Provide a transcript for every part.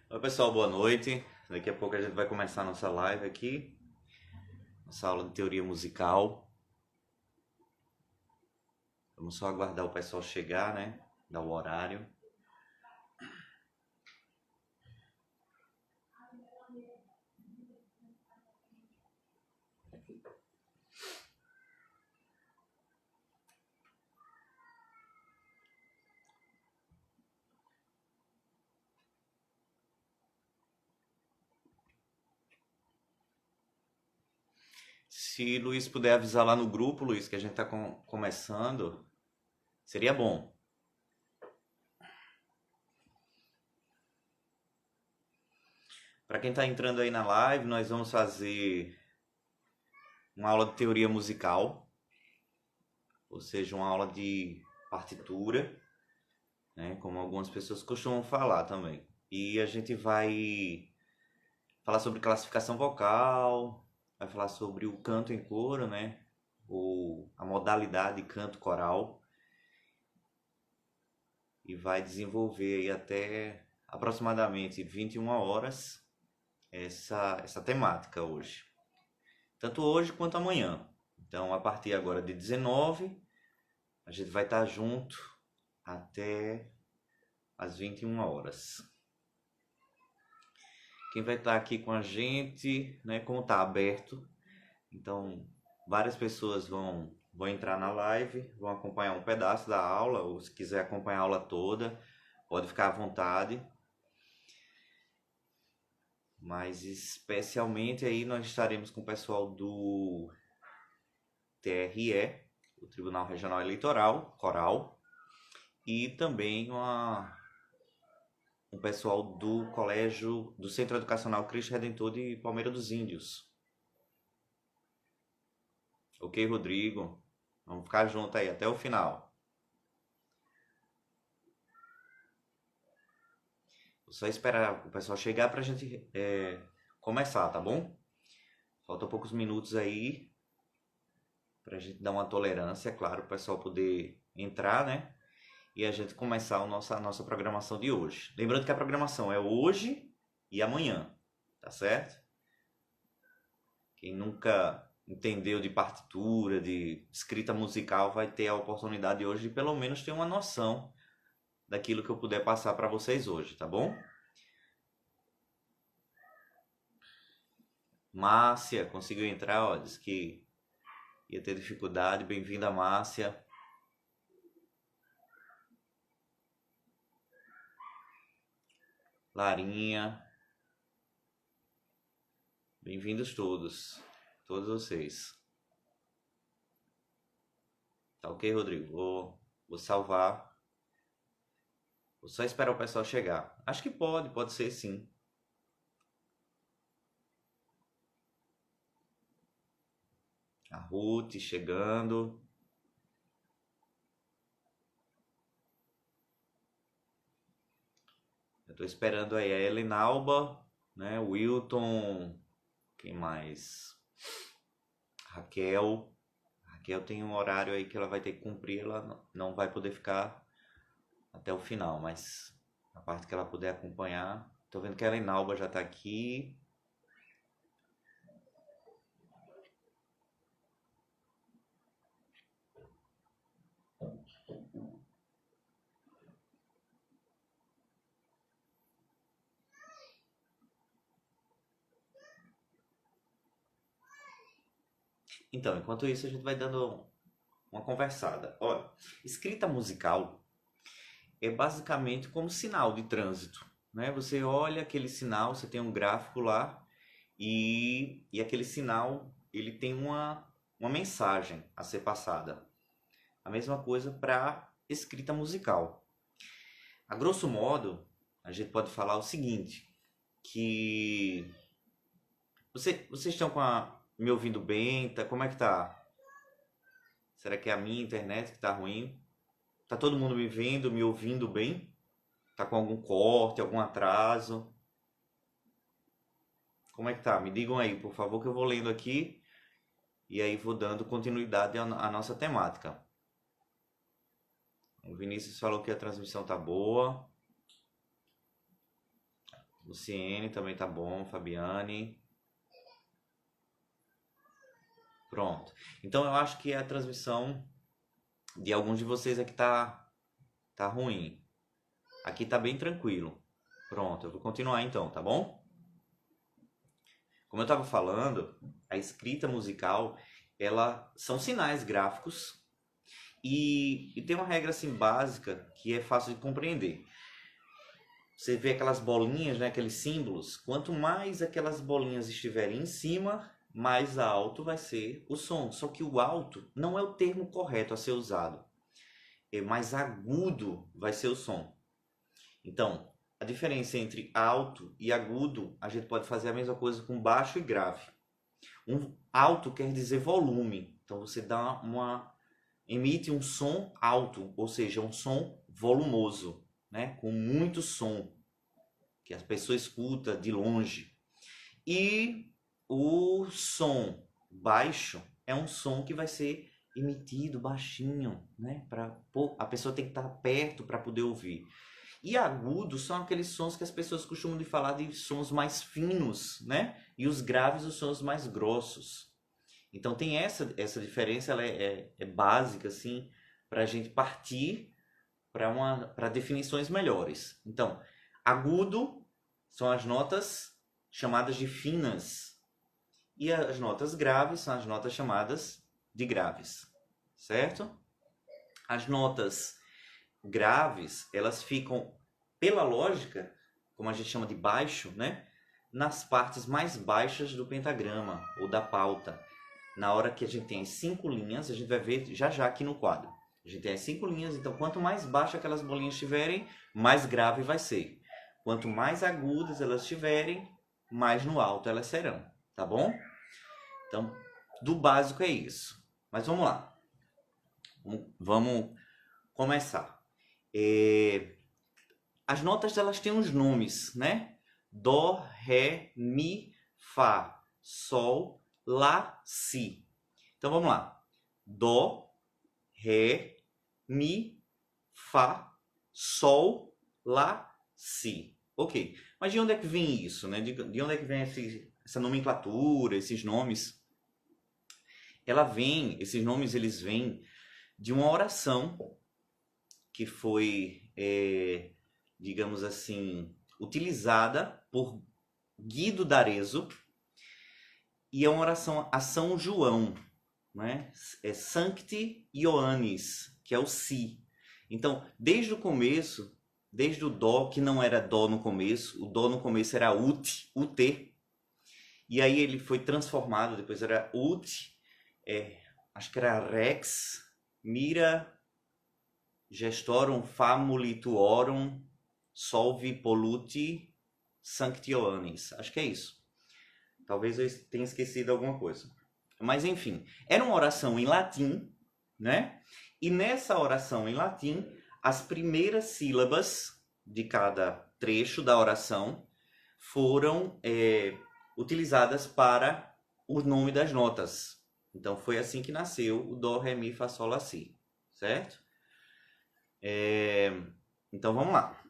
Oi pessoal, boa noite. Daqui a pouco a gente vai começar a nossa live aqui, nossa aula de teoria musical. Vamos só aguardar o pessoal chegar, né? Dar o horário. Se Luiz puder avisar lá no grupo, Luiz, que a gente está começando, seria bom. Para quem está entrando aí na live, nós vamos fazer uma aula de teoria musical, ou seja, uma aula de partitura, né, como algumas pessoas costumam falar também. E a gente vai falar sobre classificação vocal, vai falar sobre o canto em coro, né, ou a modalidade canto coral, e vai desenvolver aí até aproximadamente 21 horas essa temática hoje. Tanto hoje quanto amanhã. Então, a partir agora de 19, a gente vai estar junto até às 21 horas. Quem vai estar aqui com a gente, né, como está aberto, então várias pessoas vão entrar na live, vão acompanhar um pedaço da aula, ou se quiser acompanhar a aula toda, pode ficar à vontade. Mas especialmente aí nós estaremos com o pessoal do TRE, o Tribunal Regional Eleitoral, Coral, e também o pessoal do Colégio do Centro Educacional Cristo Redentor de Palmeira dos Índios. Ok, Rodrigo? Vamos ficar junto aí até o final. Vou só esperar o pessoal chegar pra gente começar, tá bom? Faltam poucos minutos aí pra gente dar uma tolerância, claro, o pessoal poder entrar, né? E a gente começar a nossa programação de hoje. Lembrando que a programação é hoje e amanhã, tá certo? Quem nunca entendeu de partitura, de escrita musical, vai ter a oportunidade hoje de pelo menos ter uma noção daquilo que eu puder passar para vocês hoje, tá bom? Márcia, conseguiu entrar, ó, disse que ia ter dificuldade. Bem-vinda, Márcia. Larinha. Bem-vindos todos vocês. Tá ok, Rodrigo? Vou salvar. Vou só esperar o pessoal chegar. Acho que pode ser sim. A Ruth chegando. Eu tô esperando aí a Helenalba, né? O Wilton. Quem mais? Raquel. Raquel tem um horário aí que ela vai ter que cumprir. Ela não vai poder ficar até o final, mas a parte que ela puder acompanhar. Tô vendo que a Helenalba já tá aqui. Então, enquanto isso, a gente vai dando uma conversada. Olha, escrita musical é basicamente como sinal de trânsito, né? Você olha aquele sinal, você tem um gráfico lá e aquele sinal ele tem uma mensagem a ser passada. A mesma coisa para escrita musical. A grosso modo, a gente pode falar o seguinte, que vocês estão me ouvindo bem? Como é que tá? Será que é a minha internet que tá ruim? Tá todo mundo me vendo, me ouvindo bem? Tá com algum corte, algum atraso? Como é que tá? Me digam aí, por favor, que eu vou lendo aqui e aí vou dando continuidade à nossa temática. O Vinícius falou que a transmissão tá boa. Luciene também tá bom, Fabiane. Pronto. Então eu acho que a transmissão de alguns de vocês aqui tá ruim. Aqui tá bem tranquilo. Pronto, eu vou continuar então, tá bom? Como eu estava falando, a escrita musical, ela são sinais gráficos e tem uma regra assim básica que é fácil de compreender. Você vê aquelas bolinhas, né, aqueles símbolos, quanto mais aquelas bolinhas estiverem em cima, mais alto vai ser o som. Só que o alto não é o termo correto a ser usado. É mais agudo vai ser o som. Então, a diferença entre alto e agudo, a gente pode fazer a mesma coisa com baixo e grave. Um alto quer dizer volume. Então você emite um som alto, ou seja, um som volumoso, né? Com muito som, que a pessoa escuta de longe. E o som baixo é um som que vai ser emitido baixinho, né? A pessoa tem que estar perto para poder ouvir. E agudos são aqueles sons que as pessoas costumam de falar de sons mais finos, né? E os graves, os sons mais grossos. Então tem essa diferença, ela é básica, assim, para a gente partir para definições melhores. Então, agudo são as notas chamadas de finas. E as notas graves são as notas chamadas de graves. Certo? As notas graves, elas ficam, pela lógica, como a gente chama de baixo, né? Nas partes mais baixas do pentagrama ou da pauta. Na hora que a gente tem as 5 linhas, a gente vai ver já já aqui no quadro. A gente tem as 5 linhas, então quanto mais baixa aquelas bolinhas estiverem, mais grave vai ser. Quanto mais agudas elas estiverem, mais no alto elas serão, tá bom? Então, do básico é isso. Mas vamos lá. Vamos começar. As notas elas têm uns nomes, né? Dó, Ré, Mi, Fá, Sol, Lá, Si. Então vamos lá. Dó, Ré, Mi, Fá, Sol, Lá, Si. Ok. Mas de onde é que vem isso, né? De onde é que vem essa nomenclatura, esses nomes? Esses nomes eles vêm de uma oração que foi, digamos assim, utilizada por Guido d'Arezzo, e é uma oração a São João, né? É Sancti Ioannis, que é o Si. Então, desde o começo, desde o Dó, que não era Dó no começo, o Dó no começo era Ut, UT, e aí ele foi transformado, depois era Ut, acho que era Rex, Mira, Gestorum famuli tuorum solvi polluti sancti Ioannis. Acho que é isso. Talvez eu tenha esquecido alguma coisa. Mas enfim, era uma oração em latim, né? E nessa oração em latim, as primeiras sílabas de cada trecho da oração foram utilizadas para o nome das notas. Então foi assim que nasceu o Dó, Ré, Mi, Fá, Sol, Lá, Si, certo? Então vamos lá.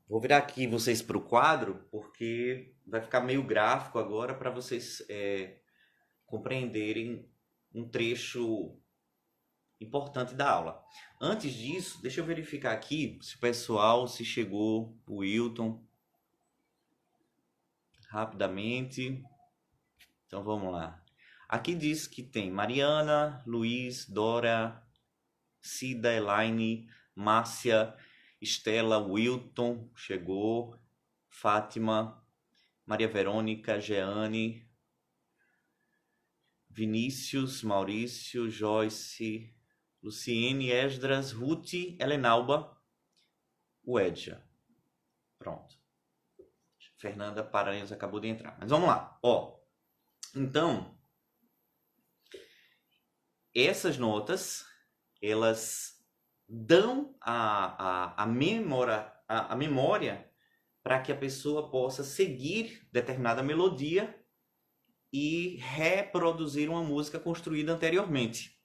Vou virar aqui vocês para o quadro, porque vai ficar meio gráfico agora para vocês compreenderem um trecho importante da aula. Antes disso, deixa eu verificar aqui se o pessoal, se chegou, o Wilton, rapidamente. Então vamos lá. Aqui diz que tem Mariana, Luiz, Dora, Cida, Elaine, Márcia, Estela, Wilton, chegou, Fátima, Maria Verônica, Jeane, Vinícius, Maurício, Joyce, Luciene, Esdras, Ruth, Helenalba, Uedja. Pronto. Fernanda Paranhos acabou de entrar. Mas vamos lá. Ó, então, essas notas, elas dão a memória para que a pessoa possa seguir determinada melodia e reproduzir uma música construída anteriormente.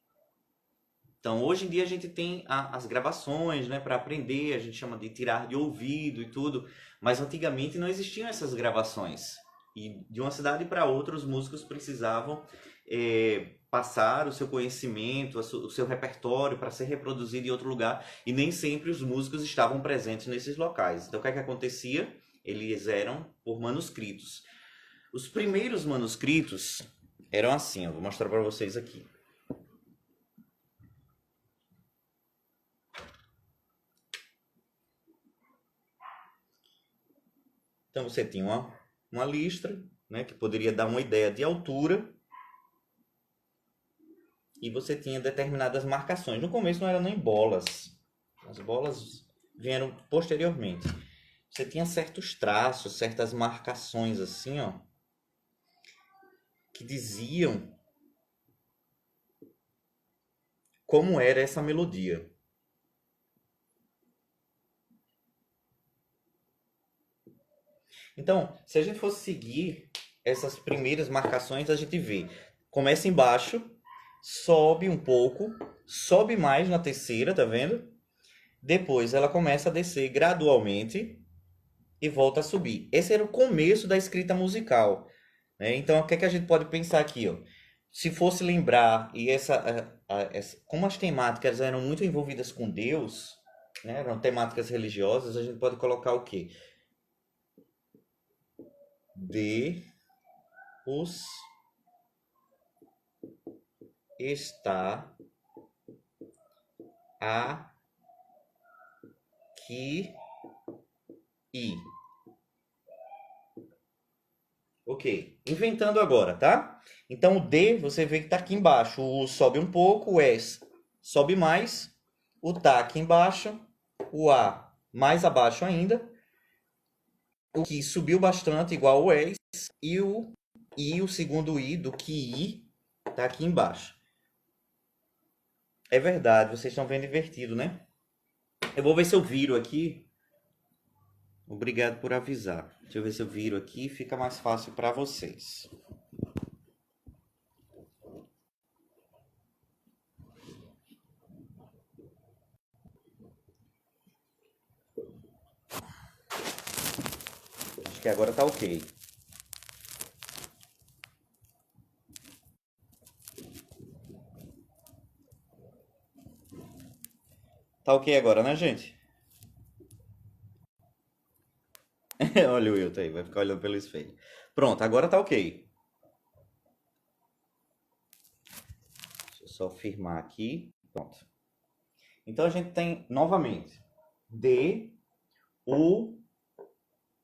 Então, hoje em dia a gente tem as gravações, né, para aprender, a gente chama de tirar de ouvido e tudo, mas antigamente não existiam essas gravações. E de uma cidade para outra os músicos precisavam passar o seu conhecimento, o seu repertório para ser reproduzido em outro lugar, e nem sempre os músicos estavam presentes nesses locais. Então o que é que acontecia? Eles eram por manuscritos. Os primeiros manuscritos eram assim, eu vou mostrar para vocês aqui. Então você tinha uma listra, né, que poderia dar uma ideia de altura, e você tinha determinadas marcações. No começo não eram nem bolas, as bolas vieram posteriormente. Você tinha certos traços, certas marcações assim, ó, que diziam como era essa melodia. Então, se a gente fosse seguir essas primeiras marcações, a gente vê, começa embaixo, sobe um pouco, sobe mais na terceira, tá vendo? Depois ela começa a descer gradualmente e volta a subir. Esse era o começo da escrita musical, né? Então, o que é que a gente pode pensar aqui, ó? Se fosse lembrar, e como as temáticas eram muito envolvidas com Deus, né? Eram temáticas religiosas, a gente pode colocar o quê? Deus está aqui e. Ok, inventando agora, tá? Então o D você vê que tá aqui embaixo, o U sobe um pouco, o S sobe mais, o tá aqui embaixo, o A mais abaixo ainda, o que subiu bastante igual o S e o segundo I do que I tá aqui embaixo. É verdade, vocês estão vendo invertido, né? Eu vou ver se eu viro aqui. Obrigado por avisar. Deixa eu ver se eu viro aqui, fica mais fácil para vocês. Acho que agora tá ok. Tá ok agora, né, gente? Olha o Wilton aí, vai ficar olhando pelo espelho. Pronto, agora tá ok. Deixa eu só firmar aqui. Pronto. Então a gente tem novamente o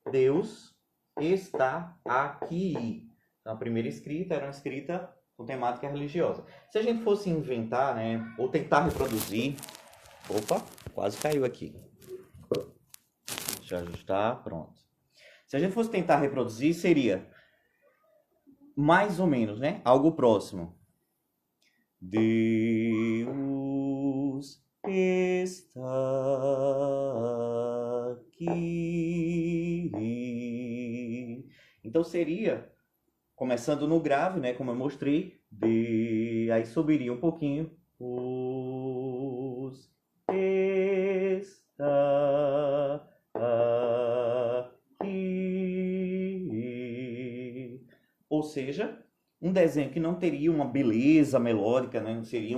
Deus está aqui. Então, a primeira escrita era uma escrita com temática religiosa. Se a gente fosse inventar, né, ou tentar reproduzir. Opa, quase caiu aqui. Deixa eu ajustar, pronto. Se a gente fosse tentar reproduzir, seria mais ou menos, né? Algo próximo. Deus está aqui. Então seria, começando no grave, né? Como eu mostrei, aí subiria um pouquinho. Deus está aqui. Ou seja, um desenho que não teria uma beleza melódica, né? Não seria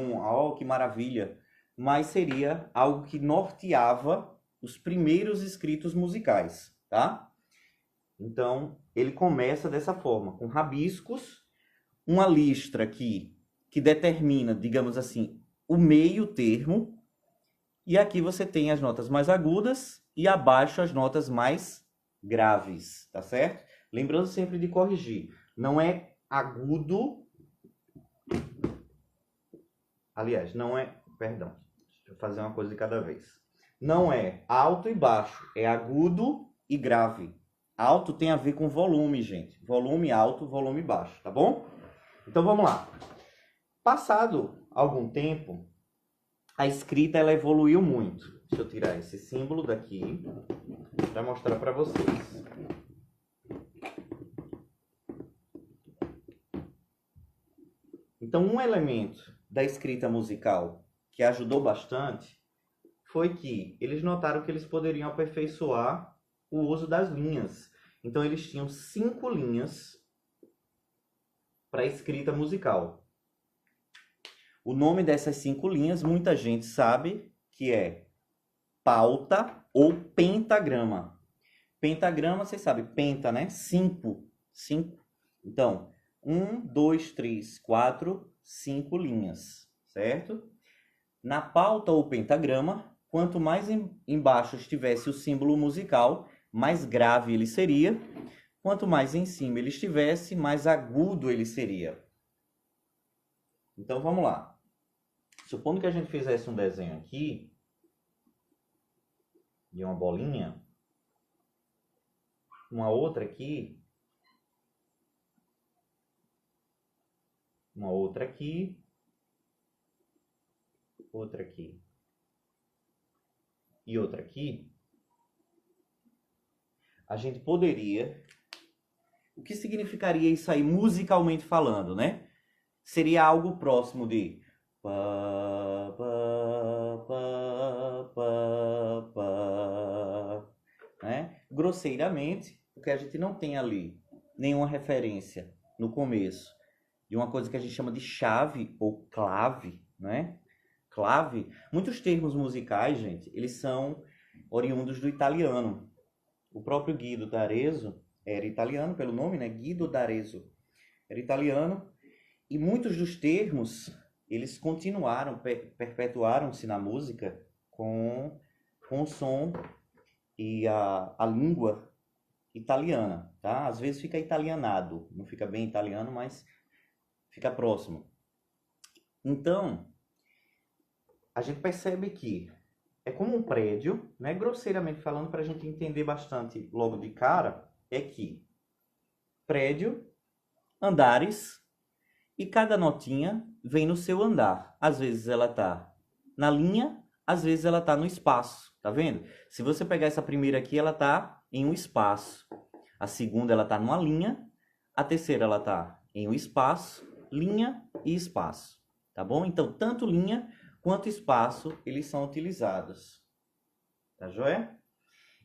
que maravilha, mas seria algo que norteava os primeiros escritos musicais, tá? Então, ele começa dessa forma, com rabiscos, uma listra aqui que determina, digamos assim, o meio termo, e aqui você tem as notas mais agudas e abaixo as notas mais graves, tá certo? Lembrando sempre de corrigir, não é agudo, aliás, não é, perdão, deixa eu fazer uma coisa de cada vez. Não é alto e baixo, é agudo e grave. Alto tem a ver com volume, gente. Volume alto, volume baixo, tá bom? Então vamos lá. Passado algum tempo, a escrita ela evoluiu muito. Deixa eu tirar esse símbolo daqui para mostrar para vocês. Então, um elemento da escrita musical que ajudou bastante foi que eles notaram que eles poderiam aperfeiçoar o uso das linhas. Então, eles tinham 5 linhas para a escrita musical. O nome dessas 5 linhas, muita gente sabe que é pauta ou pentagrama. Pentagrama, vocês sabem, penta, né? 5. Então, 1, 2, 3, 4, 5 linhas, certo? Na pauta ou pentagrama, quanto mais embaixo estivesse o símbolo musical, mais grave ele seria. Quanto mais em cima ele estivesse, mais agudo ele seria. Então, vamos lá. Supondo que a gente fizesse um desenho aqui, de uma bolinha, uma outra aqui, uma outra aqui, outra aqui e outra aqui, a gente poderia... O que significaria isso aí musicalmente falando, né? Seria algo próximo de... né? Grosseiramente, porque a gente não tem ali nenhuma referência no começo de uma coisa que a gente chama de chave ou clave, né? Clave. Muitos termos musicais, gente, eles são oriundos do italiano. O próprio Guido d'Arezzo era italiano, pelo nome, né? Guido d'Arezzo era italiano. E muitos dos termos, eles continuaram, perpetuaram-se na música com o som e a língua italiana, tá? Às vezes fica italianado, não fica bem italiano, mas fica próximo. Então, a gente percebe que é como um prédio, né? Grosseiramente falando, para a gente entender bastante logo de cara, é que prédio, andares, e cada notinha vem no seu andar. Às vezes ela tá na linha, às vezes ela tá no espaço, tá vendo? Se você pegar essa primeira aqui, ela tá em um espaço. A segunda ela tá numa linha, a terceira ela tá em um espaço, linha e espaço, tá bom? Então, tanto linha quanto espaço, eles são utilizados. Tá joia?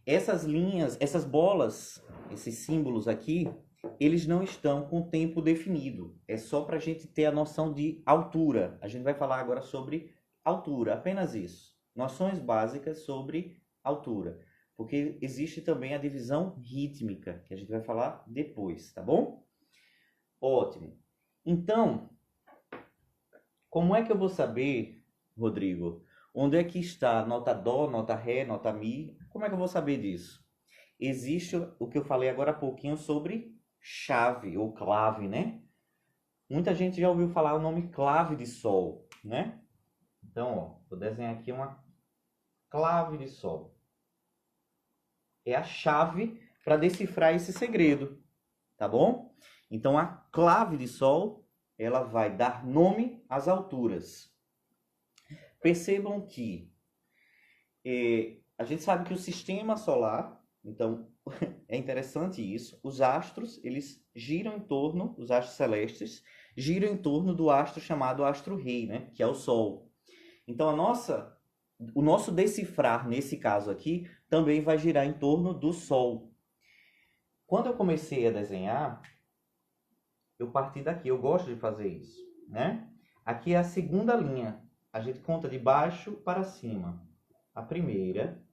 Essas linhas, essas bolas, esses símbolos aqui, eles não estão com tempo definido. É só para a gente ter a noção de altura. A gente vai falar agora sobre altura, apenas isso. Noções básicas sobre altura. Porque existe também a divisão rítmica, que a gente vai falar depois, tá bom? Ótimo. Então, como é que eu vou saber, Rodrigo, onde é que está nota dó, nota ré, nota mi? Como é que eu vou saber disso? Existe o que eu falei agora há pouquinho sobre chave ou clave, né? Muita gente já ouviu falar o nome clave de sol, né? Então, ó, vou desenhar aqui uma clave de sol. É a chave para decifrar esse segredo, tá bom? Então, a clave de Sol, ela vai dar nome às alturas. Percebam que a gente sabe que o sistema solar, então é interessante isso, os astros, eles giram em torno, os astros celestes, giram em torno do astro chamado astro-rei, né? Que é o Sol. Então, o nosso decifrar, nesse caso aqui, também vai girar em torno do Sol. Quando eu comecei a desenhar, eu parti daqui. Eu gosto de fazer isso, né? Aqui é a segunda linha. A gente conta de baixo para cima. A primeira,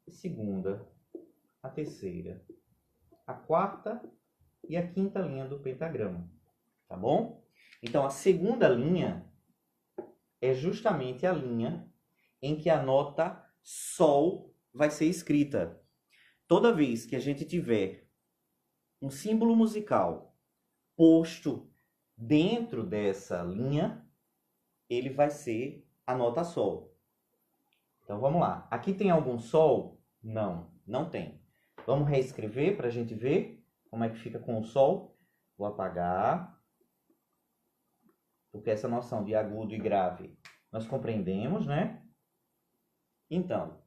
a segunda, a terceira, a quarta e a quinta linha do pentagrama. Tá bom? Então, a segunda linha é justamente a linha em que a nota Sol vai ser escrita. Toda vez que a gente tiver um símbolo musical posto dentro dessa linha, ele vai ser a nota Sol. Então vamos lá. Aqui tem algum Sol? Não, não tem. Vamos reescrever para a gente ver como é que fica com o Sol. Vou apagar, porque essa noção de agudo e grave nós compreendemos, né? Então,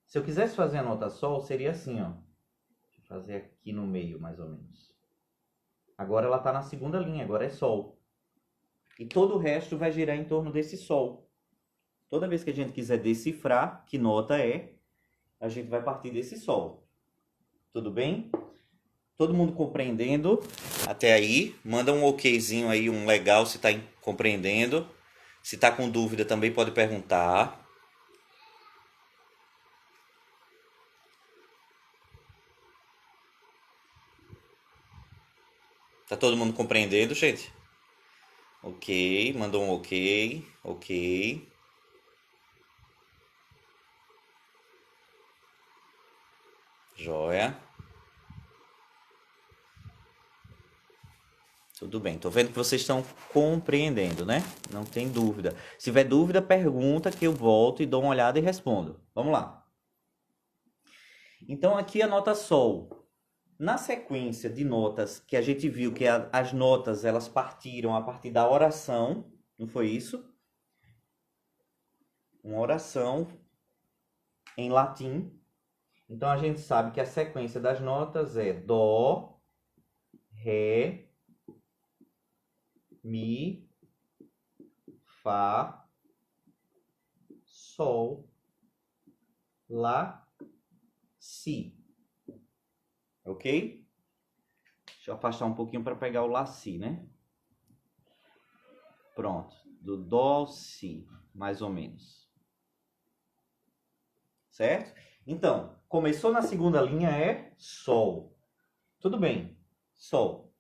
se eu quisesse fazer a nota Sol, seria assim, ó. Deixa eu fazer aqui no meio, mais ou menos. Agora ela está na segunda linha, agora é Sol. E todo o resto vai girar em torno desse Sol. Toda vez que a gente quiser decifrar que nota é, a gente vai partir desse Sol. Tudo bem? Todo mundo compreendendo até aí? Manda um okzinho aí, um legal se está compreendendo. Se está com dúvida também pode perguntar. Tá todo mundo compreendendo, gente? Ok, mandou um ok, ok. Joia. Tudo bem, tô vendo que vocês estão compreendendo, né? Não tem dúvida. Se tiver dúvida, pergunta que eu volto e dou uma olhada e respondo. Vamos lá. Então aqui a nota Sol. Na sequência de notas que a gente viu que as notas elas partiram a partir da oração, não foi isso? Uma oração em latim. Então a gente sabe que a sequência das notas é Dó, Ré, Mi, Fá, Sol, Lá, Si. Ok? Deixa eu afastar um pouquinho para pegar o Lá, Si, né? Pronto. Do Dó, Si, mais ou menos. Certo? Então, começou na segunda linha é Sol. Tudo bem. Sol.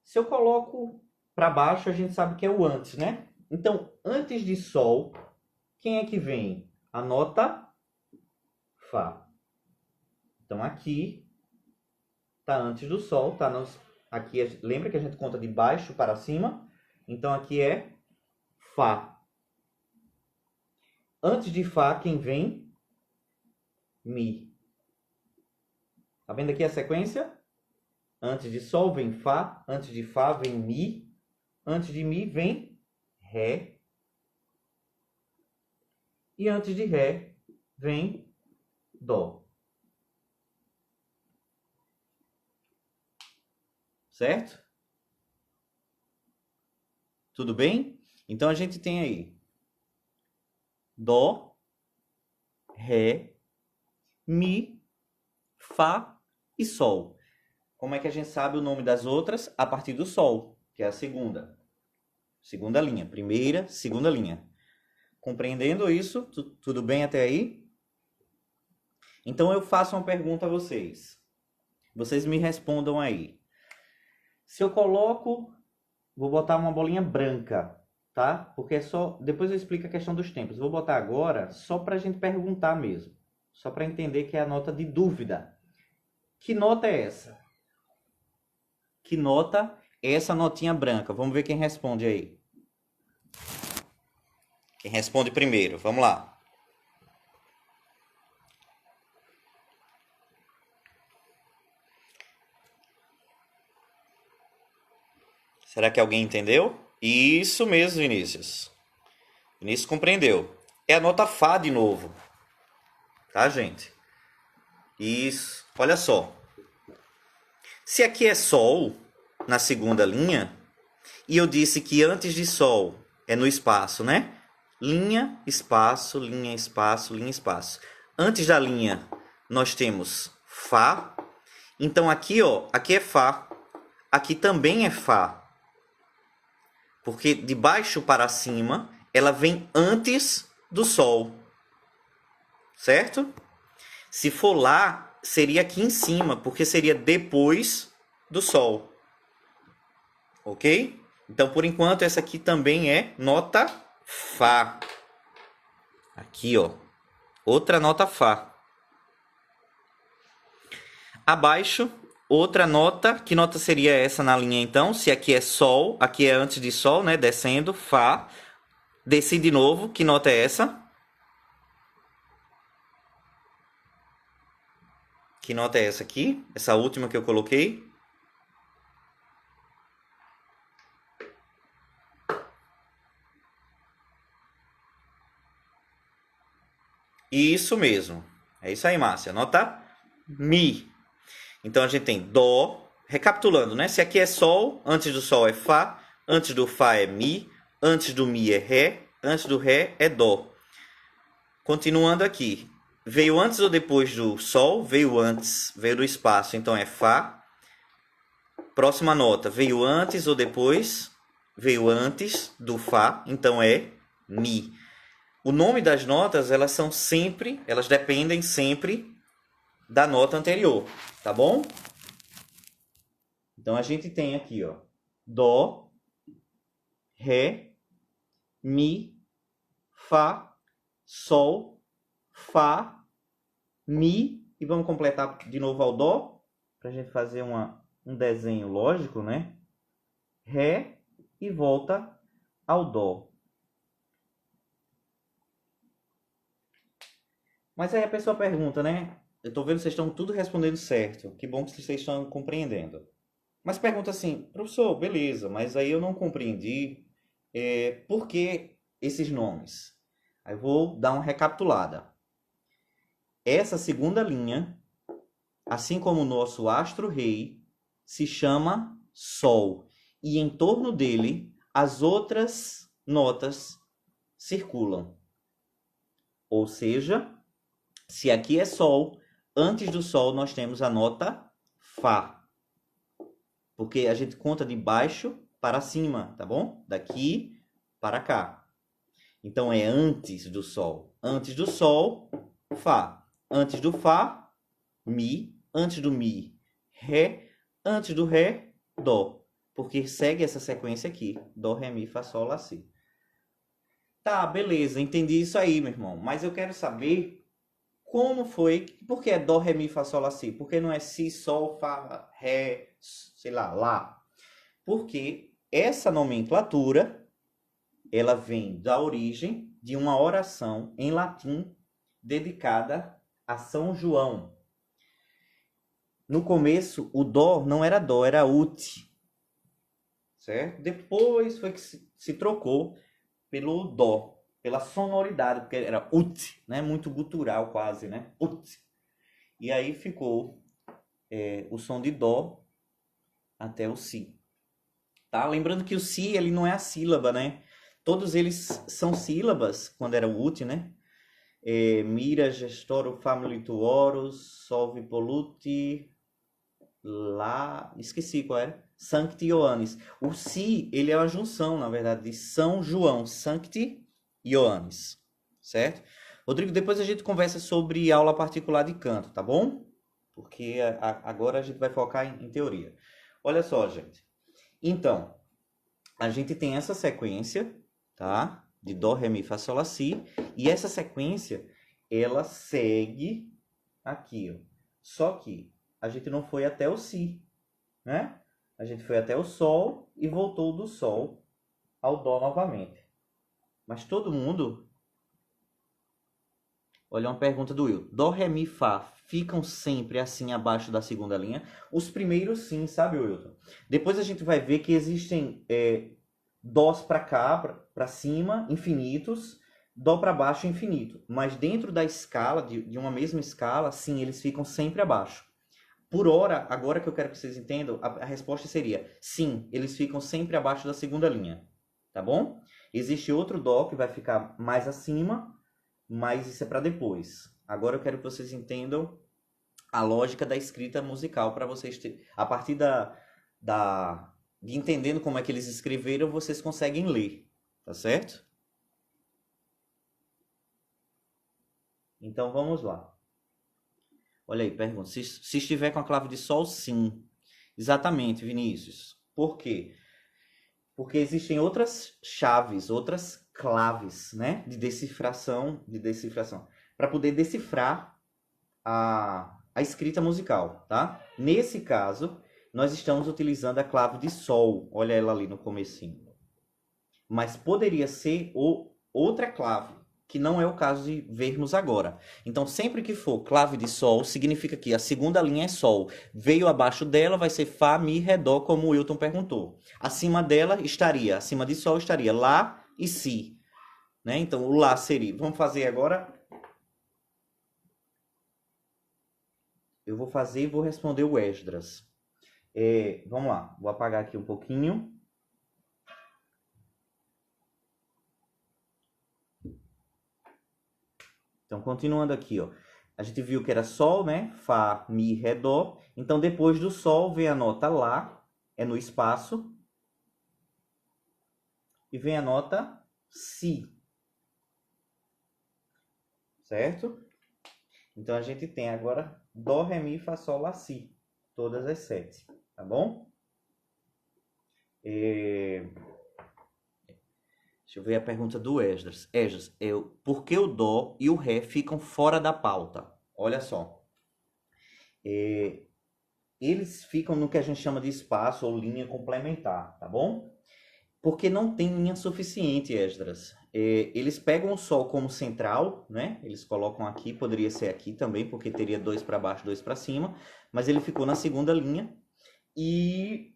Se eu coloco para baixo, a gente sabe que é o antes, né? Então, antes de Sol, quem é que vem? A nota Fá. Então, aqui está antes do Sol, tá aqui, lembra que a gente conta de baixo para cima? Então, aqui é Fá. Antes de Fá, quem vem? Mi. Tá vendo aqui a sequência? Antes de Sol vem Fá, antes de Fá vem Mi, antes de Mi vem Ré, e antes de Ré vem Dó. Certo? Tudo bem? Então a gente tem aí Dó, Ré, Mi, Fá e Sol. Como é que a gente sabe o nome das outras? A partir do Sol, que é a segunda. Segunda linha. Primeira, segunda linha. Compreendendo isso? Tudo bem até aí? Então eu faço uma pergunta a vocês. Vocês me respondam aí. Se eu coloco, vou botar uma bolinha branca, tá? Porque é só, depois eu explico a questão dos tempos. Vou botar agora só para a gente perguntar mesmo. Só para entender que é a nota de dúvida. Que nota é essa? Que nota é essa notinha branca? Vamos ver quem responde aí. Quem responde primeiro? Vamos lá. Será que alguém entendeu? Isso mesmo, Vinícius. Vinícius compreendeu. É a nota Fá de novo, tá, gente? Isso. Olha só. Se aqui é Sol, na segunda linha, e eu disse que antes de Sol é no espaço, né? Linha, espaço, linha, espaço, linha, espaço. Antes da linha, nós temos Fá. Então aqui, ó, aqui é Fá. Aqui também é Fá. Porque de baixo para cima, ela vem antes do Sol. Certo? Se for lá, seria aqui em cima, porque seria depois do Sol. Ok? Então, por enquanto, essa aqui também é nota Fá. Aqui, ó. Outra nota Fá. Abaixo, outra nota. Que nota seria essa na linha, então? Se aqui é Sol, aqui é antes de Sol, né? Descendo, Fá. Desci de novo. Que nota é essa? Que nota é essa aqui? Essa última que eu coloquei? Isso mesmo. É isso aí, Márcia. Nota Mi. Então a gente tem Dó. Recapitulando, né? Se aqui é Sol, antes do Sol é Fá, antes do Fá é Mi, antes do Mi é Ré, antes do Ré é Dó. Continuando aqui. Veio antes ou depois do Sol? Veio antes. Veio do espaço, então é Fá. Próxima nota. Veio antes ou depois? Veio antes do Fá, então é Mi. O nome das notas, elas dependem sempre da nota anterior, tá bom? Então a gente tem aqui, ó, Dó, Ré, Mi, Fá, Sol, Fá, Mi, e vamos completar de novo ao Dó, para a gente fazer um desenho lógico, né? Ré e volta ao Dó. Mas aí a pessoa pergunta, né? Eu tô vendo que vocês estão tudo respondendo certo. Que bom que vocês estão compreendendo. Mas pergunta assim, professor, beleza, mas aí eu não compreendi por que esses nomes. Aí eu vou dar uma recapitulada. Essa segunda linha, assim como o nosso astro-rei, se chama Sol. E em torno dele, as outras notas circulam. Ou seja, se aqui é Sol, antes do Sol nós temos a nota Fá. Porque a gente conta de baixo para cima, tá bom? Daqui para cá. Então é antes do Sol. Antes do Sol, Fá. Antes do Fá, Mi. Antes do Mi, Ré. Antes do Ré, Dó. Porque segue essa sequência aqui. Dó, Ré, Mi, Fá, Sol, Lá, Si. Tá, beleza. Entendi isso aí, meu irmão. Mas eu quero saber como foi. Por que é Dó, Ré, Mi, Fá, Sol, Lá, Si? Por que não é Si, Sol, Fá, Ré, sei lá, Lá? Porque essa nomenclatura, ela vem da origem de uma oração em latim dedicada a São João. No começo, o Dó não era Dó, era Ut. Certo? Depois foi que se trocou pelo Dó, pela sonoridade, porque era Ut, né? Muito gutural quase, né? Ut. E aí ficou o som de Dó até o Si. Tá? Lembrando que o Si, ele não é a sílaba, né? Todos eles são sílabas, quando era o Ut, né? Mira gestoro family tuoros, solve polluti, lá... Esqueci qual era. Sancti Ioannis. O Si, ele é uma junção, na verdade, de São João. Sancti Ioannis. Certo? Rodrigo, depois a gente conversa sobre aula particular de canto, tá bom? Porque agora a gente vai focar em teoria. Olha só, gente. Então, a gente tem essa sequência, tá? De Dó, Ré, Mi, Fá, Sol, Lá, Si. E essa sequência, ela segue aqui, ó. Só que a gente não foi até o Si, né? A gente foi até o Sol e voltou do Sol ao Dó novamente. Mas todo mundo... Olha uma pergunta do Will. Dó, Ré, Mi, Fá ficam sempre assim abaixo da segunda linha? Os primeiros sim, sabe, Wilton? Depois a gente vai ver que existem dós para cá, para cima, infinitos, dó para baixo, infinito. Mas dentro da escala, de uma mesma escala, sim, eles ficam sempre abaixo. Por hora, agora que eu quero que vocês entendam, a resposta seria sim, eles ficam sempre abaixo da segunda linha, tá bom? Existe outro dó que vai ficar mais acima, mas isso é para depois. Agora eu quero que vocês entendam a lógica da escrita musical para vocês terem. A partir de entendendo como é que eles escreveram, vocês conseguem ler, tá certo? Então vamos lá. Olha aí, pergunta. Se estiver com a clave de sol, sim. Exatamente, Vinícius. Por quê? Porque existem outras chaves, outras claves, né, de decifração, para poder decifrar a escrita musical, tá? Nesse caso, nós estamos utilizando a clave de sol. Olha ela ali no comecinho. Mas poderia ser outra clave, que não é o caso de vermos agora. Então, sempre que for clave de sol, significa que a segunda linha é sol. Veio abaixo dela, vai ser fá, mi, ré, dó, como o Wilton perguntou. Acima dela estaria, acima de sol estaria lá e si. Né? Então, o lá seria. Vamos fazer agora. Eu vou fazer e vou responder o Esdras. Vamos lá, vou apagar aqui um pouquinho. Então, continuando aqui, ó. A gente viu que era sol, né? Fá, mi, ré, dó. Então, depois do sol vem a nota lá, é no espaço. E vem a nota si. Certo? Então, a gente tem agora dó, ré, mi, fá, sol, lá, si. Todas as 7. Tá bom? Deixa eu ver a pergunta do Esdras. Esdras, por que o dó e o ré ficam fora da pauta? Olha só. Eles ficam no que a gente chama de espaço ou linha complementar, tá bom? Porque não tem linha suficiente, Esdras. Eles pegam o sol como central, né? Eles colocam aqui, poderia ser aqui também, porque teria 2 para baixo, 2 para cima, mas ele ficou na segunda linha. E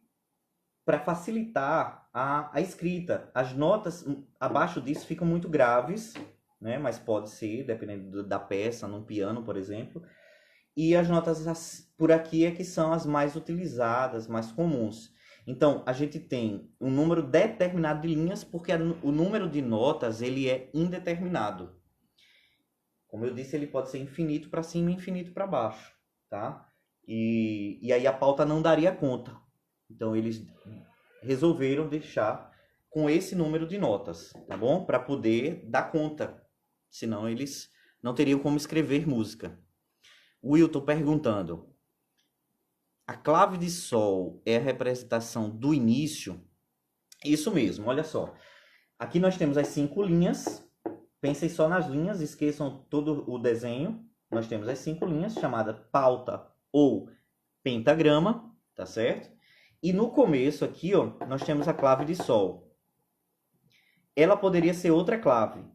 para facilitar a escrita, as notas abaixo disso ficam muito graves, né? Mas pode ser, dependendo da peça, num piano, por exemplo. E as notas por aqui é que são as mais utilizadas, mais comuns. Então, a gente tem um número determinado de linhas, porque o número de notas ele é indeterminado. Como eu disse, ele pode ser infinito para cima e infinito para baixo, tá? E aí a pauta não daria conta. Então, eles resolveram deixar com esse número de notas, tá bom? Para poder dar conta. Senão, eles não teriam como escrever música. Wilton perguntando: a clave de sol é a representação do início? Isso mesmo, olha só. Aqui nós temos as 5 linhas. Pensem só nas linhas, esqueçam todo o desenho. Nós temos as 5 linhas, chamada pauta ou pentagrama, tá certo? E no começo aqui, ó, nós temos a clave de sol. Ela poderia ser outra clave.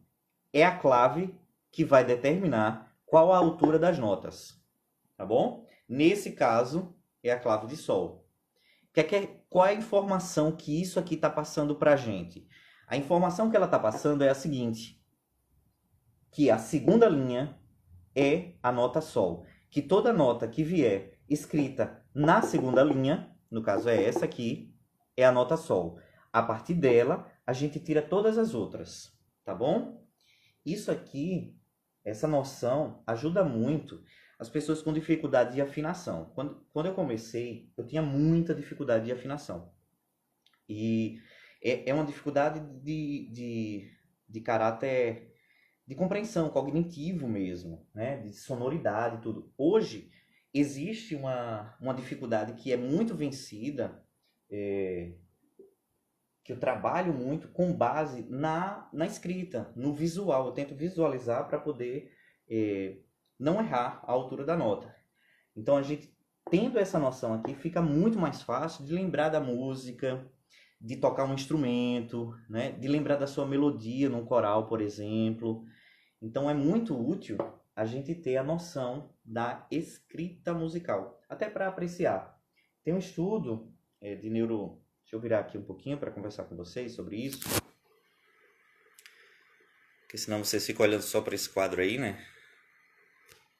É a clave que vai determinar qual a altura das notas, tá bom? Nesse caso, é a clave de sol. Qual é a informação que isso aqui está passando para a gente? A informação que ela está passando é a seguinte: que a segunda linha é a nota sol. Que toda nota que vier escrita na segunda linha, no caso é essa aqui, é a nota sol. A partir dela, a gente tira todas as outras, tá bom? Isso aqui, essa noção, ajuda muito as pessoas com dificuldade de afinação. Quando eu comecei, eu tinha muita dificuldade de afinação. E é uma dificuldade de caráter de compreensão, cognitivo mesmo, né? De sonoridade e tudo. Hoje, existe uma dificuldade que é muito vencida, que eu trabalho muito com base na escrita, no visual. Eu tento visualizar para poder não errar a altura da nota. Então, a gente, tendo essa noção aqui, fica muito mais fácil de lembrar da música, de tocar um instrumento, né? De lembrar da sua melodia num coral, por exemplo. Então, é muito útil a gente ter a noção da escrita musical, até para apreciar. Tem um estudo de neuro... Deixa eu virar aqui um pouquinho para conversar com vocês sobre isso, porque senão vocês ficam olhando só para esse quadro aí, né?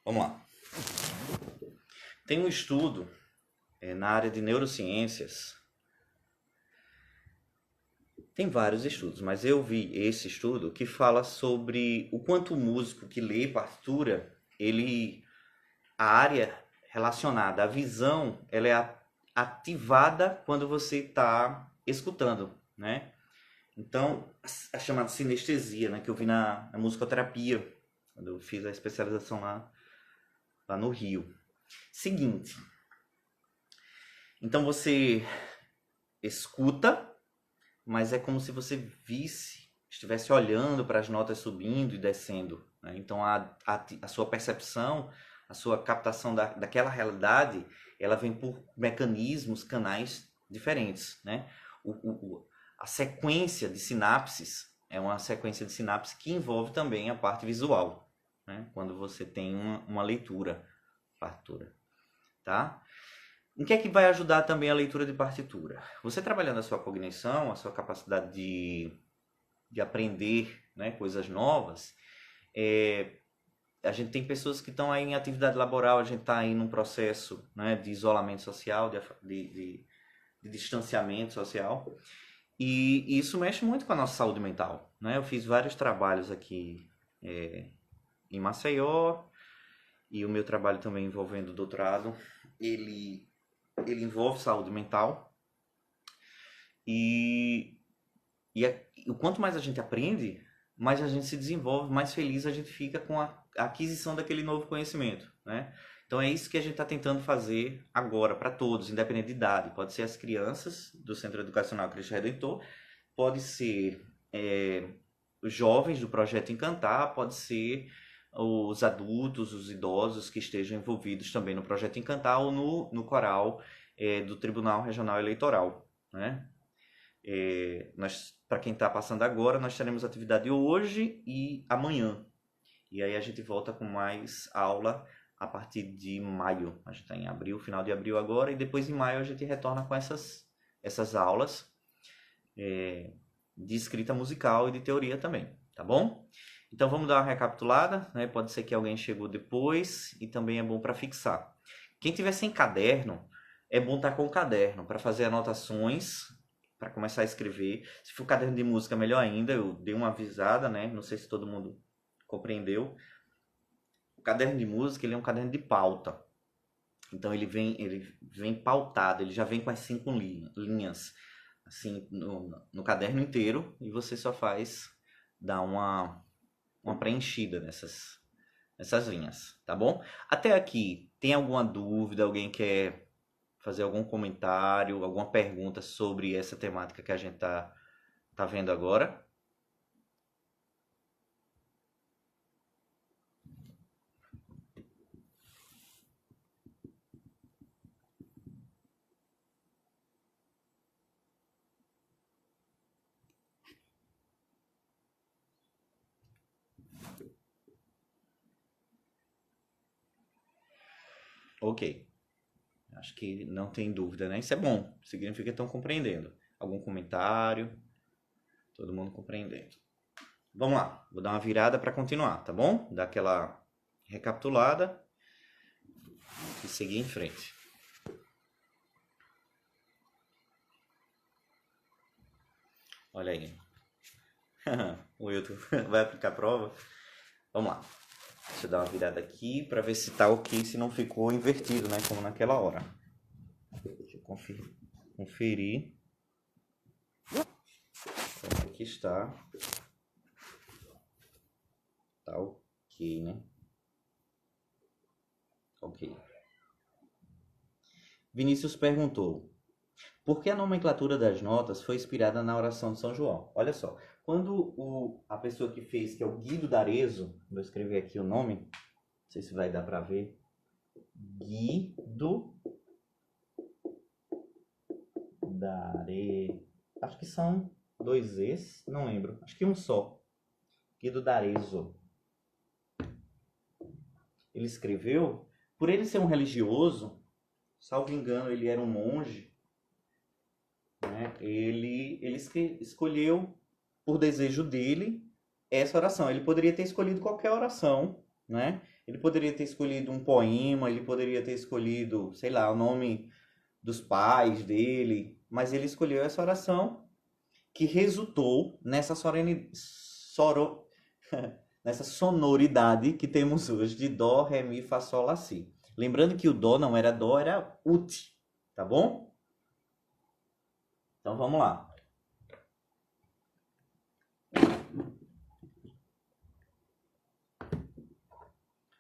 Vamos lá. Tem um estudo na área de neurociências. Tem vários estudos, mas eu vi esse estudo que fala sobre o quanto o músico que lê partitura, a área relacionada à visão, ela é ativada quando você está escutando, né? Então, a chamada sinestesia, né, que eu vi na musicoterapia, quando eu fiz a especialização lá no Rio. Seguinte, então você escuta, mas é como se você estivesse olhando para as notas subindo e descendo, né? Então a sua percepção, a sua captação daquela realidade, ela vem por mecanismos, canais diferentes, né? A sequência de sinapses é uma sequência de sinapses que envolve também a parte visual, né? Quando você tem uma leitura, partitura, tá? Em que é que vai ajudar também a leitura de partitura? Você trabalhando a sua cognição, a sua capacidade de aprender, né, coisas novas, a gente tem pessoas que estão aí em atividade laboral, a gente está aí num processo, né, de isolamento social, de distanciamento social, e isso mexe muito com a nossa saúde mental, né? Eu fiz vários trabalhos aqui em Maceió, e o meu trabalho também envolvendo o doutorado, ele envolve saúde mental, e o quanto mais a gente aprende, mais a gente se desenvolve, mais feliz a gente fica com a aquisição daquele novo conhecimento, né? Então é isso que a gente está tentando fazer agora para todos, independente de idade. Pode ser as crianças do Centro Educacional Cristo Redentor, pode ser os jovens do Projeto Encantar, pode ser os adultos, os idosos que estejam envolvidos também no Projeto Encantar ou no coral do Tribunal Regional Eleitoral, né? Para quem está passando agora, nós teremos atividade hoje e amanhã. E aí a gente volta com mais aula a partir de maio. A gente está em abril, final de abril agora, e depois em maio a gente retorna com essas aulas de escrita musical e de teoria também, tá bom? Então vamos dar uma recapitulada, né? Pode ser que alguém chegou depois e também é bom para fixar. Quem tiver sem caderno, é bom estar com o caderno para fazer anotações, para começar a escrever. Se for caderno de música, melhor ainda. Eu dei uma avisada, né? Não sei se todo mundo compreendeu. O caderno de música, ele é um caderno de pauta. Então ele vem pautado, ele já vem com as 5 linhas, assim, no caderno inteiro, e você só faz dar uma preenchida nessas linhas, tá bom? Até aqui, tem alguma dúvida? Alguém quer fazer algum comentário, alguma pergunta sobre essa temática que a gente tá vendo agora? Ok. Acho que não tem dúvida, né? Isso é bom. Significa que estão compreendendo. Algum comentário? Todo mundo compreendendo. Vamos lá. Vou dar uma virada para continuar, tá bom? Dar aquela recapitulada e seguir em frente. Olha aí. O Wilton vai aplicar a prova. Vamos lá. Deixa eu dar uma virada aqui para ver se tá ok, se não ficou invertido, né? Como naquela hora. Deixa eu conferir. Aqui está. Tá ok, né? Ok. Vinícius perguntou: por que a nomenclatura das notas foi inspirada na oração de São João? Olha só, quando a pessoa que fez, que é o Guido d'Arezzo, vou escrever aqui o nome, não sei se vai dar para ver, Guido d'Arezzo, acho que são 2 Es, não lembro, acho que um só, Guido d'Arezzo. ele escreveu, por ele ser um religioso, salvo engano, ele era um monge, né? Ele escolheu, por desejo dele, essa oração. Ele poderia ter escolhido qualquer oração, né? Ele poderia ter escolhido um poema, ele poderia ter escolhido, sei lá, o nome dos pais dele, mas ele escolheu essa oração que resultou nessa nessa sonoridade que temos hoje de Dó, Ré, Mi, Fá, Sol, Lá, Si. Lembrando que o Dó não era Dó, era Ut, tá bom? Então vamos lá.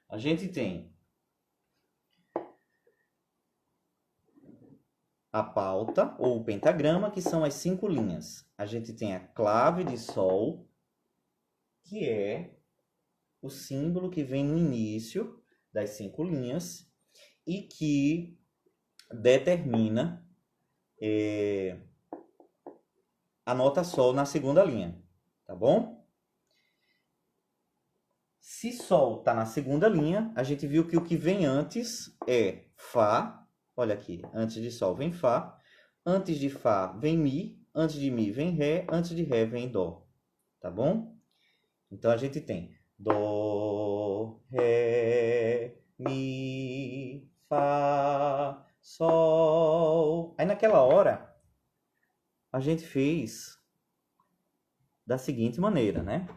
A gente tem a pauta ou o pentagrama, que são as 5 linhas. A gente tem a clave de Sol, que é o símbolo que vem no início das 5 linhas e que determina a nota Sol na segunda linha, tá bom? Se Sol está na segunda linha, a gente viu que o que vem antes é Fá. Olha aqui, antes de Sol vem Fá, antes de Fá vem Mi, antes de Mi vem Ré, antes de Ré vem Dó, tá bom? Então a gente tem Dó, Ré, Mi, Fá, Sol. Aí naquela hora, a gente fez da seguinte maneira, né?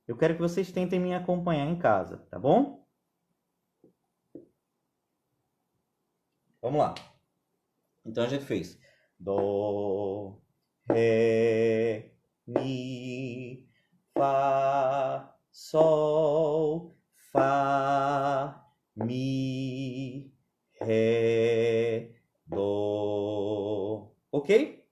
Eu quero que vocês tentem me acompanhar em casa, tá bom? Vamos lá. Então a gente fez Dó, Ré, Mi, Fá, Sol, Fá, Mi, Ré, Dó. Ok?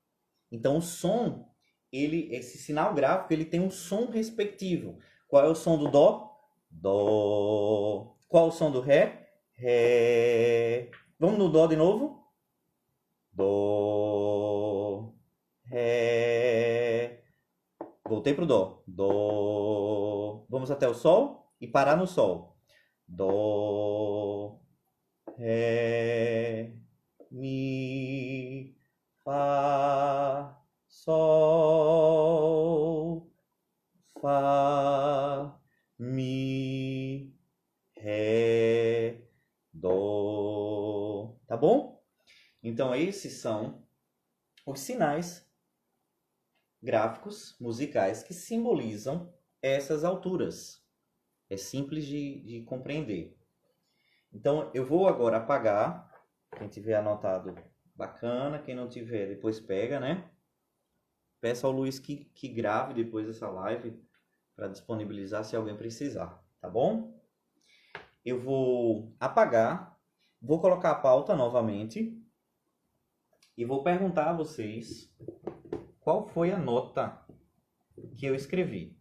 Então o som, esse sinal gráfico, ele tem um som respectivo. Qual é o som do Dó? Dó. Qual é o som do Ré? Ré. Vamos no Dó de novo? Dó, Ré. Voltei pro Dó. Dó. Vamos até o Sol e parar no Sol. Dó, Ré, Mi, Fá, Sol, Fá, Mi, Ré, Dó. Tá bom? Então, esses são os sinais gráficos musicais que simbolizam essas alturas. É simples de compreender. Então, eu vou agora apagar. Quem tiver anotado, bacana. Quem não tiver, depois pega, né? Peço ao Luiz que grave depois essa live para disponibilizar se alguém precisar, tá bom? Eu vou apagar, vou colocar a pauta novamente e vou perguntar a vocês qual foi a nota que eu escrevi.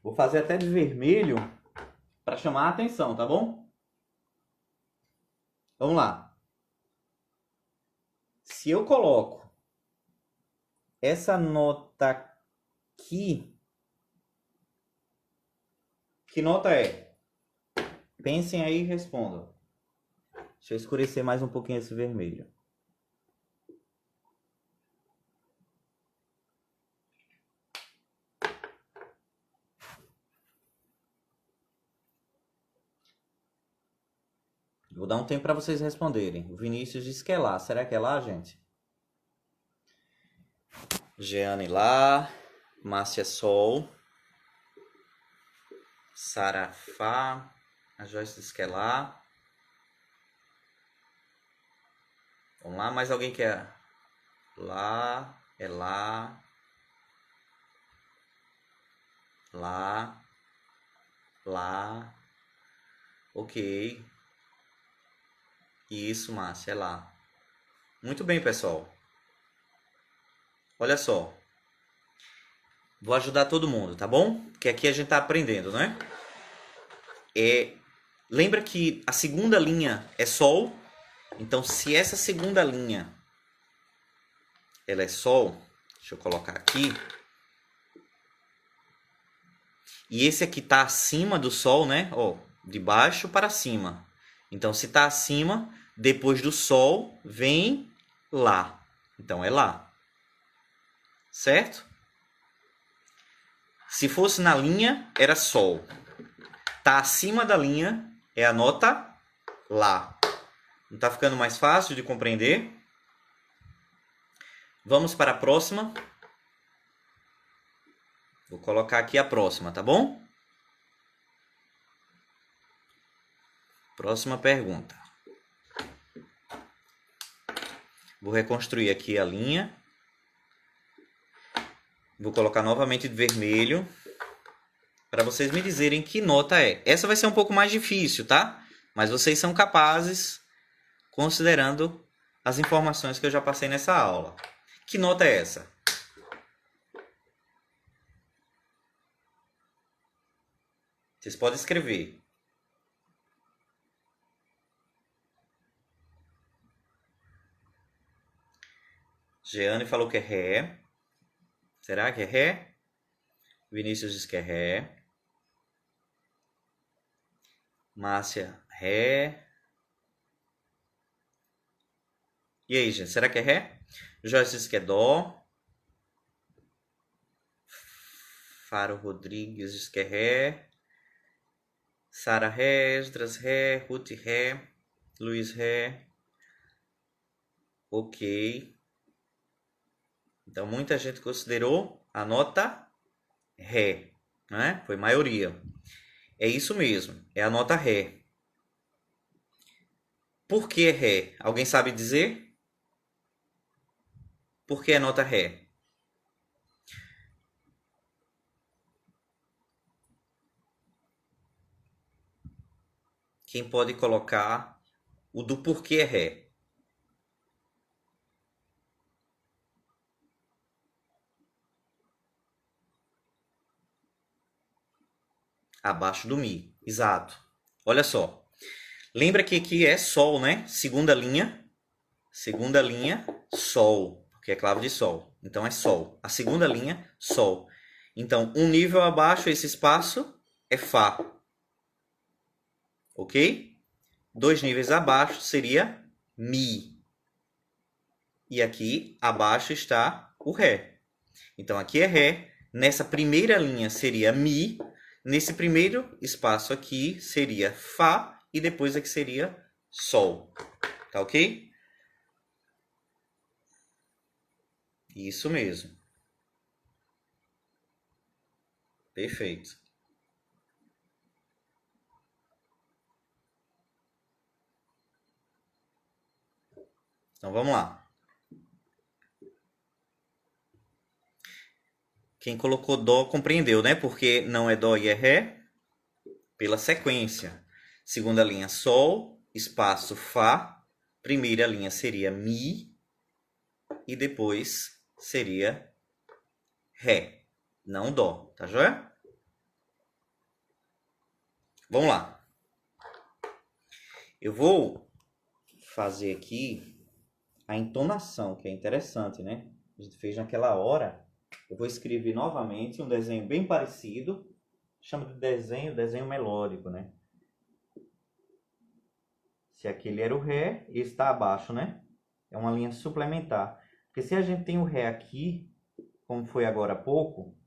Vou fazer até de vermelho para chamar a atenção, tá bom? Vamos lá. Se eu coloco essa nota aqui, que nota é? Pensem aí e respondam. Deixa eu escurecer mais um pouquinho esse vermelho. Vou dar um tempo para vocês responderem. O Vinícius disse que é Lá. Será que é Lá, gente? Jeane Lá. Márcia Sol. Sara Fá. A Joyce disse que é Lá. Vamos lá, mais alguém quer? Lá. É Lá. Lá. Lá. Ok. Isso, Márcia, é Lá. Muito bem, pessoal. Olha só. Vou ajudar todo mundo, tá bom? Porque aqui a gente tá aprendendo, né? Lembra que a segunda linha é Sol? Então, se essa segunda linha ela é Sol, deixa eu colocar aqui. E esse aqui está acima do Sol, né? Ó, de baixo para cima. Então, se está acima, depois do Sol, vem Lá. Então, é Lá. Certo? Se fosse na linha, era Sol. Tá acima da linha, é a nota Lá. Não tá ficando mais fácil de compreender? Vamos para a próxima. Vou colocar aqui a próxima, tá bom? Próxima pergunta. Vou reconstruir aqui a linha. Vou colocar novamente de vermelho para vocês me dizerem que nota é. Essa vai ser um pouco mais difícil, tá? Mas vocês são capazes, considerando as informações que eu já passei nessa aula. Que nota é essa? Vocês podem escrever. Jeane falou que é Ré. Será que é Ré? Vinícius diz que é Ré. Márcia, Ré. E aí, gente, será que é Ré? Joyce diz que é Dó. Faro Rodrigues diz que é Ré. Sara Ré, Esdras Ré, Ruth Ré, Luiz Ré. Ok. Então, muita gente considerou a nota Ré, né? Foi maioria. É isso mesmo, é a nota Ré. Por que é Ré? Alguém sabe dizer? Por que é nota Ré? Quem pode colocar o do porquê é Ré? Abaixo do Mi. Exato. Olha só. Lembra que aqui é Sol, né? Segunda linha. Segunda linha, Sol. Porque é clave de Sol. Então é Sol. A segunda linha, Sol. Então, um nível abaixo, esse espaço, é Fá. Ok? 2 níveis abaixo seria Mi. E aqui abaixo está o Ré. Então aqui é Ré. Nessa primeira linha seria Mi. Nesse primeiro espaço aqui seria Fá. E depois aqui seria Sol. Tá ok? Isso mesmo. Perfeito. Então vamos lá. Quem colocou Dó compreendeu, né? Porque não é Dó e é Ré. Pela sequência. Segunda linha, Sol, espaço Fá. Primeira linha seria Mi. E depois seria Ré. Não Dó, tá joia? Vamos lá. Eu vou fazer aqui a entonação, que é interessante, né? A gente fez naquela hora. Eu vou escrever novamente um desenho bem parecido. Chama de desenho melódico, né? Se aquele era o Ré, esse está abaixo, né? É uma linha suplementar. Porque se a gente tem o Ré aqui, como foi agora há pouco,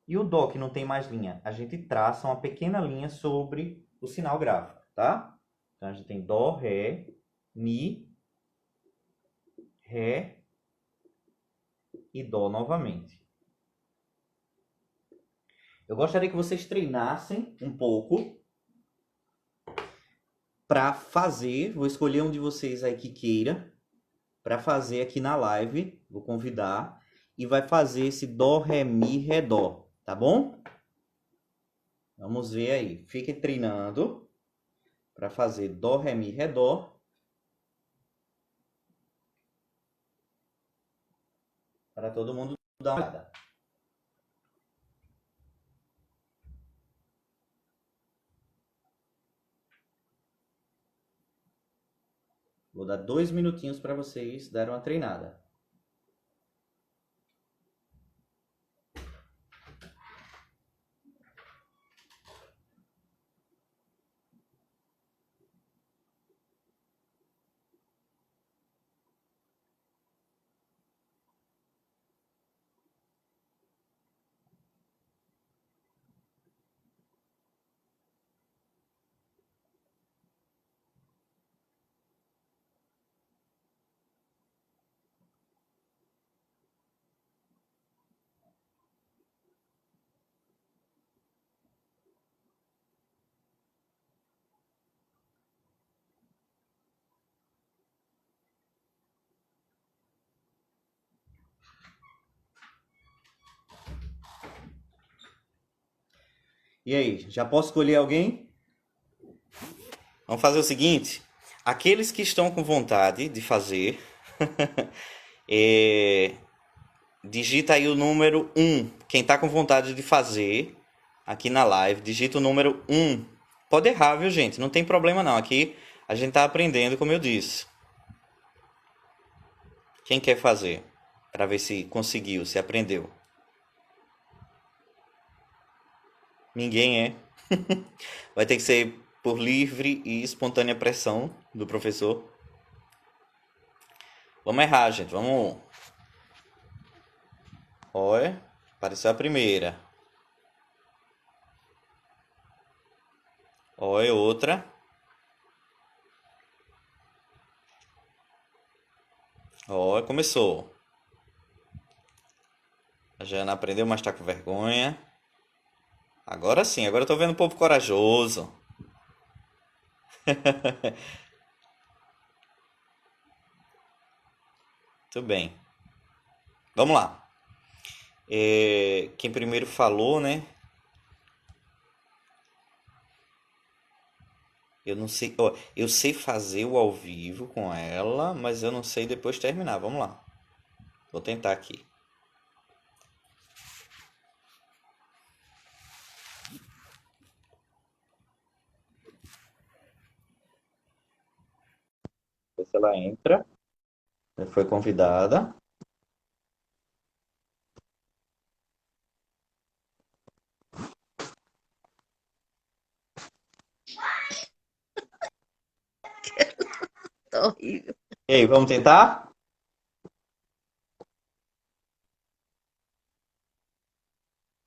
e o Dó que não tem mais linha, a gente traça uma pequena linha sobre o sinal gráfico, tá? Então a gente tem Dó, Ré, Mi, Ré e Dó novamente. Eu gostaria que vocês treinassem um pouco para fazer. Vou escolher um de vocês aí que queira para fazer aqui na live. Vou convidar e vai fazer esse Dó, Ré, Mi, Ré, Dó, tá bom? Vamos ver aí. Fiquem treinando para fazer Dó, Ré, Mi, Ré, Dó. Para todo mundo dar uma olhada. Vou dar 2 minutinhos para vocês darem uma treinada. E aí, já posso escolher alguém? Vamos fazer o seguinte: aqueles que estão com vontade de fazer, digita aí o número 1. Quem está com vontade de fazer aqui na live, digita o número 1. Pode errar, viu, gente? Não tem problema não. Aqui a gente está aprendendo, como eu disse. Quem quer fazer? Para ver se conseguiu, se aprendeu. Ninguém é. Vai ter que ser por livre e espontânea pressão do professor. Vamos errar, gente. Vamos. Olha, apareceu a primeira. Olha, outra. Olha, começou. A Jana aprendeu, mas tá com vergonha. Agora sim, agora eu tô vendo um povo corajoso. Tudo bem. Vamos lá. Quem primeiro falou, né? Eu não sei. Ó, eu sei fazer o ao vivo com ela, mas eu não sei depois terminar. Vamos lá. Vou tentar aqui. Ver se ela entra. Já foi convidada. Tá horrível. E aí, vamos tentar?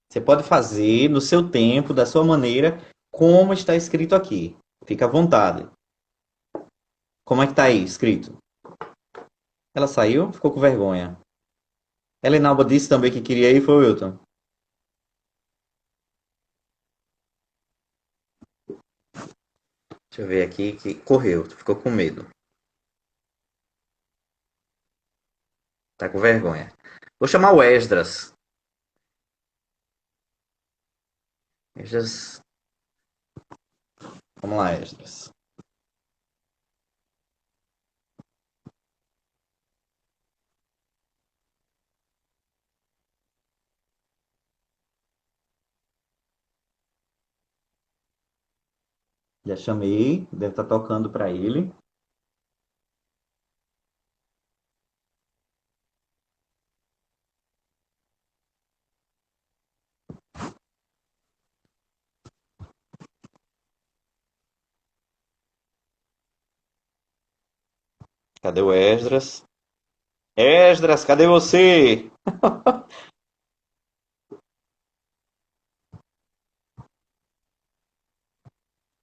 Você pode fazer no seu tempo, da sua maneira, como está escrito aqui. Fica à vontade. Como é que tá aí escrito? Ela saiu, ficou com vergonha. Helenalba disse também que queria ir, foi o Wilton. Deixa eu ver aqui que correu, ficou com medo. Tá com vergonha. Vou chamar o Esdras. Esdras. Vamos lá, Esdras. Já chamei, deve estar tocando para ele. Cadê o Esdras? Esdras, cadê você?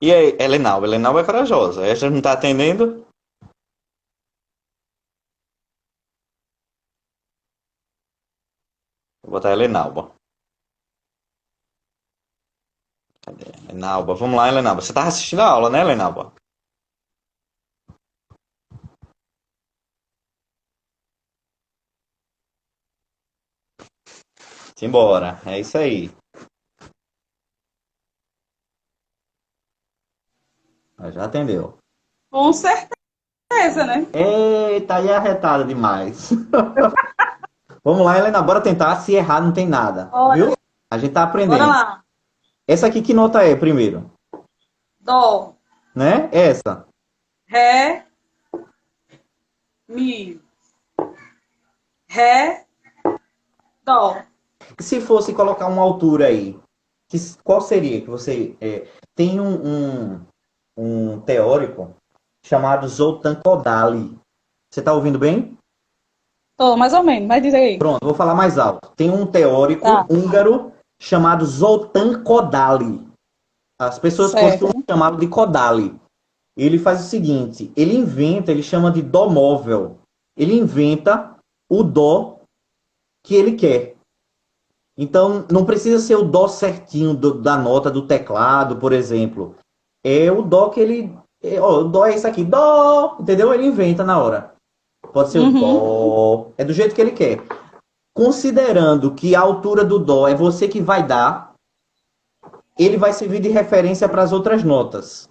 E aí, Helenalba? Helenalba é corajosa. Esdras não tá atendendo? Vou botar Helenalba. Cadê? Helenalba. Vamos lá, Helenalba. Você tava assistindo a aula, né, Helenalba? Simbora. É isso aí. Já atendeu. Com certeza, né? Eita, aí é arretada demais. Vamos lá, Helena, bora tentar. Se errar, não tem nada. Bora, Viu? A gente tá bora aprendendo. lá. Essa aqui que nota é primeiro? Dó, Né? Essa. ré, Mi, Ré, Dó. E se fosse colocar uma altura aí, qual seria que você... tem um teórico chamado Zoltán Kodály. Você está ouvindo bem? Tô, mais ou menos, mas diz aí. Pronto, vou falar mais alto. Tem um teórico Tá, húngaro chamado Zoltán Kodály. As pessoas costumam certo. chamá-lo de Kodály. Ele faz o seguinte, ele chama de dó móvel. Ele inventa o dó que ele quer. Então, não precisa ser o dó certinho da nota do teclado, por exemplo. É o dó que ele... ó, o dó é isso aqui, dó, entendeu? Ele inventa na hora. Pode ser o Uhum, dó, é do jeito que ele quer. Considerando que a altura do dó é você que vai dar, ele vai servir de referência para as outras notas.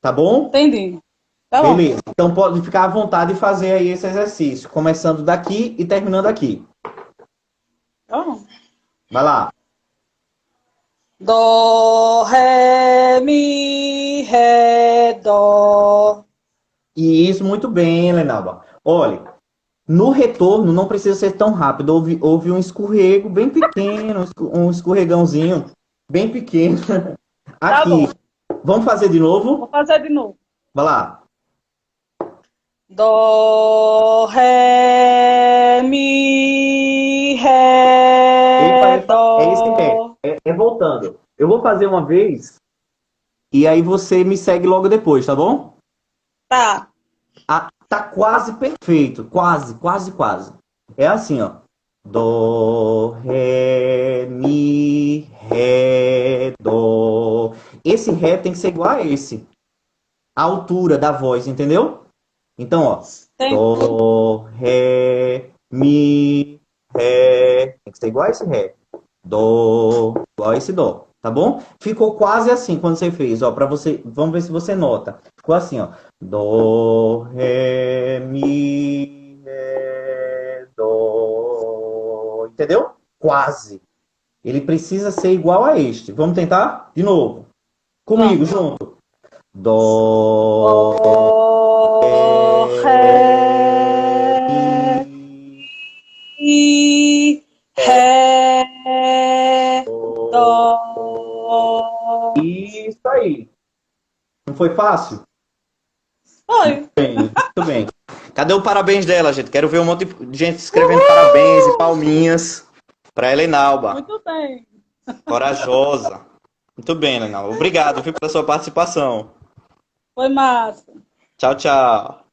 Tá bom? entendi. Tá bom. Beleza. Então pode ficar à vontade de fazer aí esse exercício, começando daqui e terminando aqui. Tá bom. Vai lá. Dó, Ré, Mi, Ré, Dó. E isso muito bem, Lenalba. Olha, no retorno não precisa ser tão rápido. Houve um escorrego bem pequeno, um escorregãozinho bem pequeno. Tá Aqui. bom. Vamos fazer de Vou novo? fazer de novo. Vai lá. Dó, Ré, Mi, Epa, Ré, epa. É esse ré. Dó. É voltando. Eu vou fazer uma vez e aí você me segue logo depois, tá bom? Tá. Ah, tá quase perfeito. Quase, quase, quase. É assim, ó. Dó, ré, mi, ré, dó. Esse ré tem que ser igual a esse. A altura da voz, entendeu? Então, ó. Tem. Dó, ré, mi, ré. Tem que ser igual a esse ré. Dó, igual a esse dó, tá bom? Ficou quase assim quando você fez, ó, para você, vamos ver se você nota. Ficou assim, ó. Dó, ré, mi, ré, dó. Entendeu? Quase. Ele precisa ser igual a este. Vamos tentar? De novo. Comigo, Vamos. junto. Dó, Dó, ré, Ré, mi, Mi, Ré, Dó. isso aí. Não foi fácil? Foi. Bem, muito bem. Cadê o parabéns dela, gente? Quero ver um monte de gente escrevendo parabéns e palminhas para Helenalba. Muito bem. Corajosa. Muito bem, Helenalba. Obrigado, viu, pela sua participação. Foi massa. Tchau, tchau.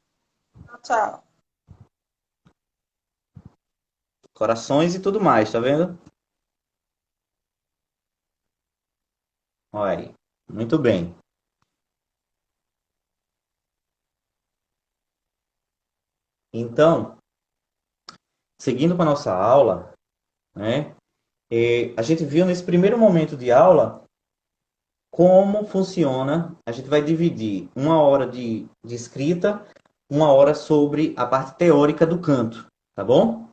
Tchau. Corações e tudo mais, tá vendo? Olha aí. Muito bem. Então, seguindo com a nossa aula, né? A gente viu nesse primeiro momento de aula como funciona. A gente vai dividir uma hora de escrita, uma hora sobre a parte teórica do canto, tá bom?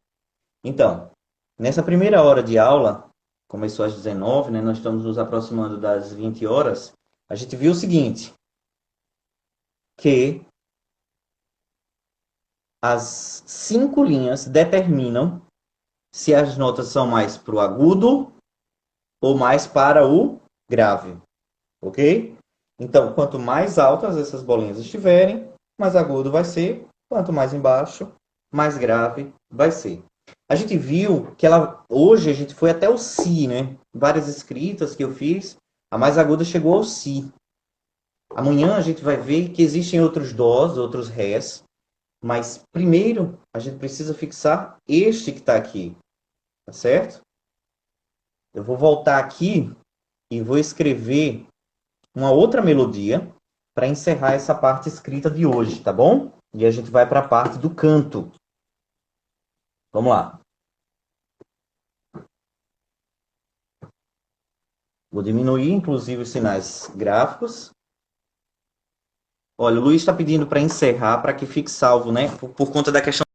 Então, nessa primeira hora de aula, começou às 19, né? Nós estamos nos aproximando das 20 horas. A gente viu o seguinte, que as 5 linhas determinam se as notas são mais para o agudo ou mais para o grave, ok? Então, quanto mais altas essas bolinhas estiverem, mais agudo vai ser. Quanto mais embaixo, mais grave vai ser. A gente viu que hoje a gente foi até o si, né? Várias escritas que eu fiz, a mais aguda chegou ao si. Amanhã a gente vai ver que existem outros dós, outros rés, mas primeiro a gente precisa fixar este que está aqui, tá certo? Eu vou voltar aqui e vou escrever uma outra melodia para encerrar essa parte escrita de hoje, tá bom? E a gente vai para a parte do canto. Vamos lá. Vou diminuir, inclusive, os sinais gráficos. Olha, o Luiz está pedindo para encerrar, para que fique salvo, né? Por conta da questão